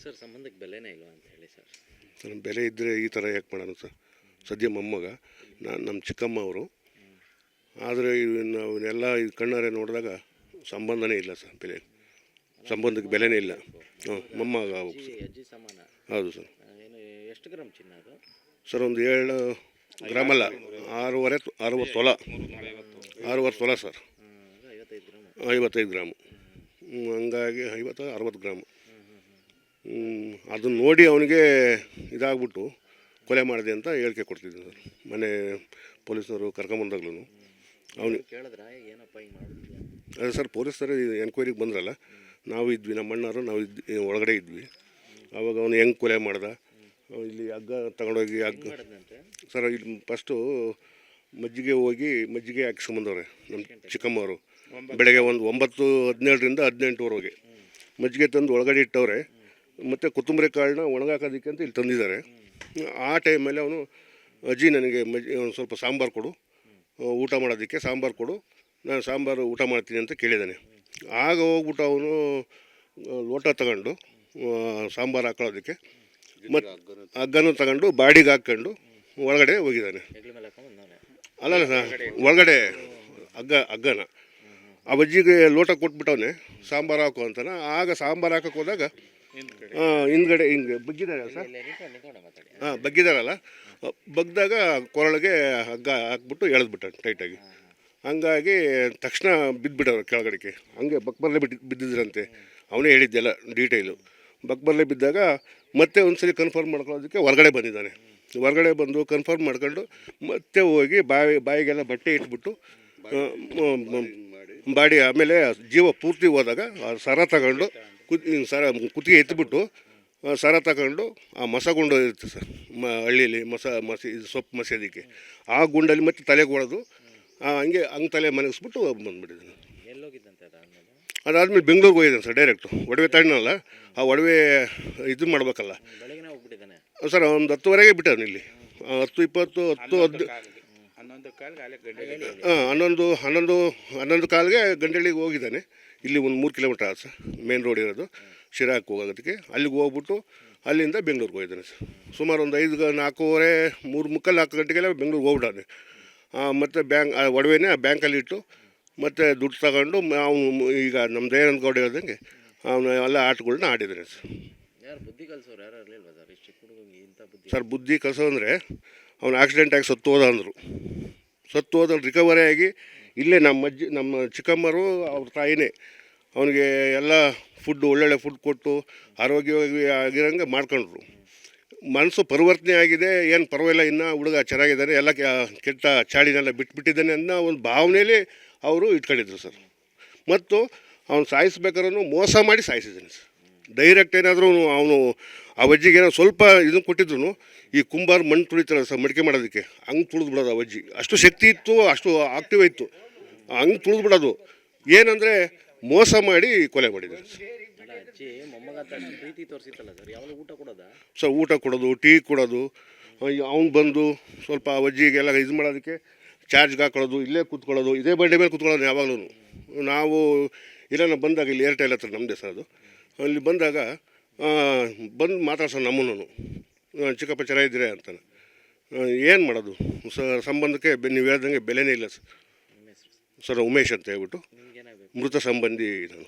Sir ಸಂಬಂಧಕ್ಕೆ ಬೆಲೆನೇ ಇಲ್ವಾ ಅಂತ ಹೇಳಿ ಸರ್. ಸರ್ ಬೆಲೆ ಇದ್ದರೆ ಈ ಥರ ಯಾಕೆ ಮಾಡೋಣ ಸರ್. ಸದ್ಯ ಮೊಮ್ಮಗ ನಮ್ಮ ಚಿಕ್ಕಮ್ಮ ಅವರು, ಆದರೆ ನಾವೆಲ್ಲ ಕಣ್ಣಾರೆ ನೋಡಿದಾಗ ಸಂಬಂಧನೇ ಇಲ್ಲ ಸರ್. ಸಂಬಂಧಕ್ಕೆ ಬೆಲೆನೇ ಇಲ್ಲ. ಮೊಮ್ಮಗ ಅಜ್ಜಿ ಸಮಾನ. ಹೌದು ಸರ್. ಏನು ಎಷ್ಟು ಗ್ರಾಮ್ ಚಿನ್ನ ಅದು ಸರ್? ಒಂದು 7 ಗ್ರಾಮ್ ಅಲ್ಲ, 60 ತೊಲ. 60 ತೊಲ ಸರ್. 55 ಗ್ರಾಮು. ಹಂಗಾಗಿ 50-60 ಗ್ರಾಮು. ಅದನ್ನು ನೋಡಿ ಅವನಿಗೆ ಇದಾಗ್ಬಿಟ್ಟು ಕೊಲೆ ಮಾಡಿದೆ ಅಂತ ಹೇಳಿಕೆ ಕೊಡ್ತಿದ್ದೆ ಸರ್. ಮನೆ ಪೊಲೀಸ್ನವರು ಕರ್ಕೊಂಬಂದಾಗ್ಲೂ ಅವನು ಏನಪ್ಪ ಹಿಂಗೆ ಮಾಡಿದ್ವಿ. ಅದೇ ಸರ್, ಪೊಲೀಸರು ಎನ್ಕ್ವೈರಿಗೆ ಬಂದ್ರಲ್ಲ, ನಾವು ಇದ್ವಿ, ನಮ್ಮ ಅಣ್ಣವರು ನಾವು ಒಳಗಡೆ ಇದ್ವಿ. ಆವಾಗ ಅವನು ಹೆಂಗೆ ಕೊಲೆ ಮಾಡ್ದ, ಇಲ್ಲಿ ಹಗ್ಗ ತಗೊಂಡೋಗಿ ಸರ್ ಇಲ್ಲಿ ಫಸ್ಟು ಮಜ್ಜಿಗೆ ಹಾಕಿಸ್ಕೊಂಬಂದವ್ರೆ ನಮ್ಮ ಚಿಕ್ಕಮ್ಮವರು. ಬೆಳಗ್ಗೆ ಒಂದು 9:17ರಿಂದ 18ವರೆಗೆ ಮಜ್ಜಿಗೆ ತಂದು ಒಳಗಡೆ ಇಟ್ಟವ್ರೆ. ಮತ್ತು ಕೊತ್ತಂಬರಿ ಕಾಳನ್ನ ಒಣಗಾಕೋದಕ್ಕೆ ಅಂತ ಇಲ್ಲಿ ತಂದಿದ್ದಾರೆ. ಆ ಟೈಮಲ್ಲಿ ಅವನು, ಅಜ್ಜಿ ನನಗೆ ಒಂದು ಸ್ವಲ್ಪ ಸಾಂಬಾರು ಕೊಡು, ಊಟ ಮಾಡೋದಕ್ಕೆ ಸಾಂಬಾರು ಕೊಡು, ನಾನು ಸಾಂಬಾರು ಊಟ ಮಾಡ್ತೀನಿ ಅಂತ ಕೇಳಿದ್ದಾನೆ. ಆಗ ಹೋಗ್ಬಿಟ್ಟು ಅವನು ಲೋಟ ತಗೊಂಡು ಸಾಂಬಾರು ಹಾಕೊಳ್ಳೋದಕ್ಕೆ ಮತ್ತು ಹಗ್ಗನೂ ತಗೊಂಡು ಬಾಡಿಗೆ ಹಾಕ್ಕೊಂಡು ಒಳಗಡೆ ಹೋಗಿದ್ದಾನೆ. ಅಲ್ಲ ಸರ್, ಒಳಗಡೆ ಹಗ್ಗನ ಆ ಅಜ್ಜಿಗೆ ಲೋಟ ಕೊಟ್ಬಿಟ್ಟವನೆ ಸಾಂಬಾರು ಹಾಕು ಅಂತಾನೆ. ಆಗ ಸಾಂಬಾರು ಹಾಕೋಕೆ ಹೋದಾಗ ಹಿಂದ್ಗಡೆ ಹಿಂಗೆ ಬಗ್ಗಿದ್ದಾರೆ ಸರ್. ಬಗ್ಗಿದಾರಲ್ಲ, ಬಗ್ದಾಗ ಕೊರಳಿಗೆ ಹಗ್ಗ ಹಾಕ್ಬಿಟ್ಟು ಎಳೆದ್ಬಿಟ್ಟ ಟೈಟಾಗಿ. ಹಂಗಾಗಿ ತಕ್ಷಣ ಬಿದ್ದುಬಿಟ್ಟವ್ರು ಕೆಳಗಡೆಗೆ. ಹಂಗೆ ಬಕ್ಬರ್ಲೆ ಬಿದ್ದಿದ್ರಂತೆ. ಅವನೇ ಹೇಳಿದ್ದೆಲ್ಲ ಡೀಟೇಲು. ಬಕ್ಬರ್ಲೆ ಬಿದ್ದಾಗ ಮತ್ತೆ ಒಂದ್ಸರಿ ಕನ್ಫರ್ಮ್ ಮಾಡ್ಕೊಳ್ಳೋದಕ್ಕೆ ಹೊರಗಡೆ ಬಂದಿದ್ದಾನೆ. ಹೊರಗಡೆ ಬಂದು ಕನ್ಫರ್ಮ್ ಮಾಡ್ಕೊಂಡು ಮತ್ತೆ ಹೋಗಿ ಬಾಯಿಗೆಲ್ಲ ಬಟ್ಟೆ ಇಟ್ಬಿಟ್ಟು ಬಾಡಿ, ಆಮೇಲೆ ಜೀವ ಪೂರ್ತಿ ಹೋದಾಗ ಸರ ತಗೊಂಡು ಕುತ್ತಿಗೆ ಎತ್ಬಿಟ್ಟು ಸರ ತಗೊಂಡು ಆ ಮಸಗುಂಡು ಇರುತ್ತೆ ಸರ್, ಹಳ್ಳಿಯಲ್ಲಿ ಇದು ಸೊಪ್ಪು ಮಸೋದಕ್ಕೆ, ಆ ಗುಂಡಲ್ಲಿ ಮತ್ತೆ ತಲೆಗೆ ಹೊಡೆದು ಹಂಗೆ ತಲೆ ಮನಗಿಸ್ಬಿಟ್ಟು ಬಂದುಬಿಟ್ಟಿದ್ದಾನೆ. ಅದಾದಮೇಲೆ ಬೆಂಗಳೂರಿಗೆ ಹೋಗಿದ್ದಾನೆ ಸರ್ ಡೈರೆಕ್ಟು. ಒಡವೆ ತಣ್ಣಲ್ಲ, ಆ ಒಡವೆ ಇದು ಮಾಡಬೇಕಲ್ಲ ಸರ್. ಒಂದು 10ವರೆಗೆ ಬಿಟ್ಟಾನೆ ಇಲ್ಲಿ. 10-20 11 ಕಾಲಿಗೆ ಗಂಡಳ್ಳಿಗೆ ಹೋಗಿದ್ದಾನೆ. ಇಲ್ಲಿ ಒಂದು 3 ಕಿಲೋಮೀಟ್ರ್ ಆದ ಸರ್, ಮೇನ್ ರೋಡ್ ಇರೋದು ಶಿರಾಕ್ಕೆ ಹೋಗೋದಕ್ಕೆ. ಅಲ್ಲಿಗೆ ಹೋಗ್ಬಿಟ್ಟು ಅಲ್ಲಿಂದ ಬೆಂಗಳೂರಿಗೆ ಹೋಗಿದ್ದಾನೆ ಸರ್. ಸುಮಾರು ಒಂದು 4:45 3:45 ಗಂಟೆಗೆಲ್ಲ ಬೆಂಗಳೂರಿಗೆ ಹೋಗ್ಬಿಟ್ಟಾನೆ. ಮತ್ತು ಒಡವೆನೇ ಬ್ಯಾಂಕಲ್ಲಿ ಇಟ್ಟು ಮತ್ತು ದುಡ್ಡು ತಗೊಂಡು ಅವನು ಈಗ ನಮ್ಮ ದಯಾನಂದ ಗೌಡ ಹೇಳ್ದಂಗೆ ಅವನು ಎಲ್ಲ ಆಟಗಳನ್ನ ಆಡಿದ್ದಾನೆ ಸರ್. ಸರ್ ಬುದ್ಧಿ ಕಲಿಸೋ ಅಂದರೆ ಅವನು ಆಕ್ಸಿಡೆಂಟ್ ಆಗಿ ಸತ್ತು ಹೋದ ರಿಕವರಿ ಆಗಿ ಇಲ್ಲೇ ನಮ್ಮ ಚಿಕ್ಕಮ್ಮರು ಅವ್ರ ತಾಯಿನೇ ಅವನಿಗೆ ಎಲ್ಲ ಒಳ್ಳೊಳ್ಳೆ ಫುಡ್ ಕೊಟ್ಟು ಆರೋಗ್ಯವಾಗಿ ಆಗಿರೋಂಗೆ ಮಾಡ್ಕೊಂಡ್ರು. ಮನಸ್ಸು ಪರಿವರ್ತನೆ ಆಗಿದೆ, ಏನು ಪರವಾಗಿಲ್ಲ, ಇನ್ನೂ ಹುಡುಗ ಚೆನ್ನಾಗಿದ್ದಾನೆ, ಎಲ್ಲ ಕೆಟ್ಟ ಚಾಳಿನೆಲ್ಲ ಬಿಟ್ಬಿಟ್ಟಿದ್ದಾನೆ ಅನ್ನೋ ಒಂದು ಭಾವನೆಯಲ್ಲಿ ಅವರು ಇಟ್ಕೊಂಡಿದ್ರು ಸರ್. ಮತ್ತು ಅವ್ನು ಸಾಯಿಸ್ಬೇಕಾದ್ರೂ ಮೋಸ ಮಾಡಿ ಸಾಯಿಸಿದ್ದಾನೆ ಸರ್. ಡೈರೆಕ್ಟ್ ಏನಾದರೂ ಅವನು ಆ ಅಜ್ಜಿಗೆ ಏನೋ ಸ್ವಲ್ಪ ಇದನ್ನು ಕೊಟ್ಟಿದ್ರು, ಈ ಕುಂಬಾರ ಮಣ್ಣು ತುಳಿತಾರೆ ಸರ್ ಮಡಿಕೆ ಮಾಡೋದಕ್ಕೆ, ಹಂಗೆ ತುಳಿದ್ಬಿಡೋದು. ಆ ಅಜ್ಜಿ ಅಷ್ಟು ಶಕ್ತಿ ಇತ್ತು, ಅಷ್ಟು ಆಕ್ಟಿವ್ ಇತ್ತು, ಹಂಗೆ ತುಳಿದ್ಬಿಡೋದು. ಏನಂದರೆ ಮೋಸ ಮಾಡಿ ಕೊಲೆ ಮಾಡಿದ್ದಾರೆ ಸರ್. ಊಟ ಕೊಡೋದು, ಟೀ ಕೊಡೋದು, ಅವ್ನು ಬಂದು ಸ್ವಲ್ಪ ಆ ಅಜ್ಜಿಗೆಲ್ಲ ಇದು ಮಾಡೋದಕ್ಕೆ ಚಾರ್ಜ್ಗೆ ಹಾಕೊಳ್ಳೋದು, ಇಲ್ಲೇ ಕೂತ್ಕೊಳ್ಳೋದು, ಇದೇ ಬಂಡೆ ಮೇಲೆ ಕೂತ್ಕೊಳ್ಳೋದು. ಯಾವಾಗಲೂ ನಾವು ಇಲ್ಲ ಬಂದಾಗ ಇಲ್ಲಿ ಏರ್ಟೆಲ್ ಹತ್ರ ನಮ್ಮದೇ ಸರ್ ಅದು, ಅಲ್ಲಿ ಬಂದಾಗ ಬಂದು ಮಾತಾಡ್ಸೋ ನಮ್ಮನ್ನು, ಚಿಕ್ಕಪ್ಪ ಚೆನ್ನಾಗಿದ್ದೀರಾ ಅಂತಾನೆ. ಏನು ಮಾಡೋದು ಸಂಬಂಧಕ್ಕೆ ನೀವು ಹೇಳ್ದಂಗೆ ಬೆಲೆನೇ ಇಲ್ಲ ಸರ್. ಉಮೇಶ್ ಅಂತ ಹೇಳ್ಬಿಟ್ಟು ಮೃತ ಸಂಬಂಧಿ ನಾನು.